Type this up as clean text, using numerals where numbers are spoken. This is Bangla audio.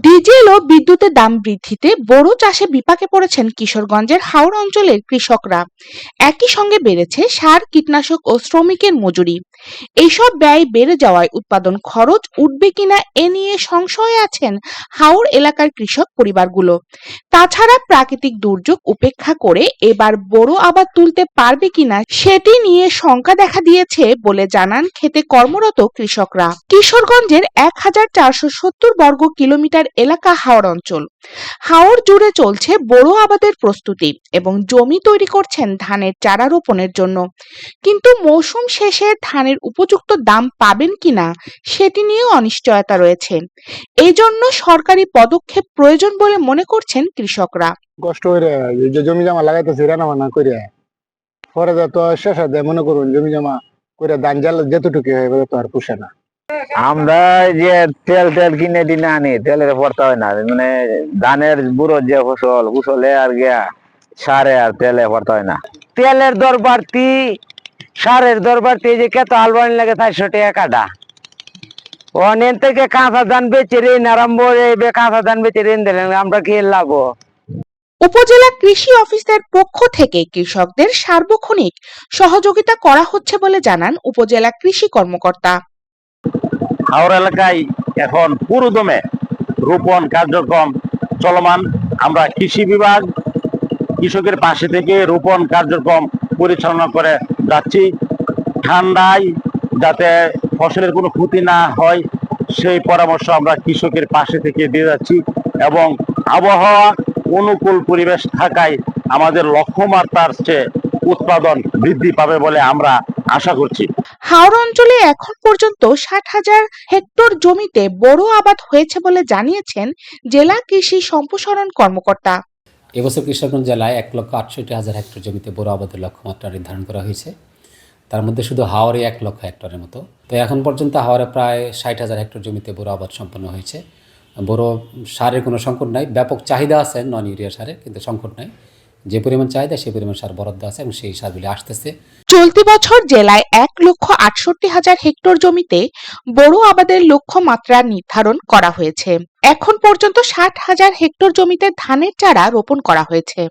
ডিজেল ও বিদ্যুতের দাম বৃদ্ধিতে বোরো চাষে বিপাকে পড়েছেন কিশোরগঞ্জের হাওর অঞ্চলের কৃষকরা। একই সঙ্গে বেড়েছে সার, কীটনাশক ও শ্রমিকের মজুরি। এইসব ব্যয় বেড়ে যাওয়ায় উৎপাদন খরচ উঠবে কিনা এ নিয়ে সংশয়ে আছেন হাওর এলাকার কৃষক পরিবারগুলো। তাছাড়া প্রাকৃতিক দুর্যোগ উপেক্ষা করে এবার বোরো আবাদ তুলতে পারবে কিনা সেটি নিয়ে শঙ্কা দেখা দিয়েছে বলে জানান খেতে কর্মরত কৃষকরা। কিশোরগঞ্জের ১,৪৭০ বর্গ কিলোমিটার এলাকা হাওর অঞ্চল। হাওর জুড়ে চলছে বোরো আবাদের প্রস্তুতি এবং জমি তৈরি করছেন ধানের চারা রোপণের জন্য। কিন্তু মৌসুম শেষে ধানের উপযুক্ত দাম পাবেন কিনা সেটি নিয়েও অনিশ্চয়তা রয়েছে। এই জন্য সরকারি পদক্ষেপ প্রয়োজন বলে মনে করছেন কৃষকরা। কষ্ট করে যে জমি জমা লাগাইতেছে রান্না বান্না করে পরে তো শেষে দেয়, মনে করুন জমি জমা করে ধান জাল যেতটুকু হয় তো আর পুষে না। আমরা যে তেল কিনে দিনে আনি, তেলের পড়তে হয় না, মানে ধানের বুড়ো যে ফসলে আর গিয়া সারে আর তেলে পড়তে হয় না। তেলের দর বাড়তি, সারের দর বাড়তি, যে কত আলবানি লাগে 400 টাকা কাটা। অনেক থেকে কাঁচা ধান বেচে ঋণ আরম্ভ, কাঁচা ধান বেচে ঋণ দিলেন, আমরা কি লাভ? উপজেলা কৃষি অফিসের পক্ষ থেকে কৃষকদের সার্বক্ষণিক সহযোগিতা করা হচ্ছে বলে জানান উপজেলা কৃষি কর্মকর্তা। হাওর এলাকায় এখন পুরোদমে রোপণ কার্যক্রম চলমান। আমরা কৃষি বিভাগ কৃষকের পাশে থেকে রোপণ কার্যক্রম পরিচালনা করে যাচ্ছি। ঠান্ডায় যাতে ফসলের কোনো ক্ষতি না হয় সেই পরামর্শ আমরা কৃষকের পাশে থেকে দিয়ে যাচ্ছি এবং আবহাওয়া অনুকূল পরিবেশ থাকায় আমাদের লক্ষ্যমাত্রার চেয়ে উৎপাদন বৃদ্ধি পাবে বলে আমরা আশা করছি। হাওর অঞ্চলে এখন পর্যন্ত ৬০,০০০ হেক্টর জমিতে বোরো আবাদ হয়েছে বলে জানিয়েছেন জেলা কৃষি সম্প্রসারণ কর্মকর্তা। এবছর কিশোরগঞ্জ জেলায় ১,৬৮,০০০ হেক্টর জমিতে বোরো আবাদের লক্ষ্যমাত্রা নির্ধারণ করা হয়েছে। তার মধ্যে শুধু হাওরে ১ লক্ষ হেক্টরের মতো। তো এখন পর্যন্ত হাওরে প্রায় ৬০,০০০ হেক্টর জমিতে বোরো আবাদ সম্পন্ন হয়েছে। বোরো সারের কোনো সংকট নাই, ব্যাপক চাহিদা আছে নন ইউরিয়া সারের, কিন্তু সংকট নাই। যে পরিমাণ চাহিদা সেই পরিমাণ সার বরাদ্দ আছে এবং সেই সারগুলি আসতেছে। চলতি বছর জেলায় ১,৬৮,০০০ হেক্টর জমিতে বোরো আবাদের লক্ষ্যমাত্রা নির্ধারণ করা হয়েছে। এখন পর্যন্ত ৬০,০০০ হেক্টর জমিতে ধানের চারা রোপণ করা হয়েছে।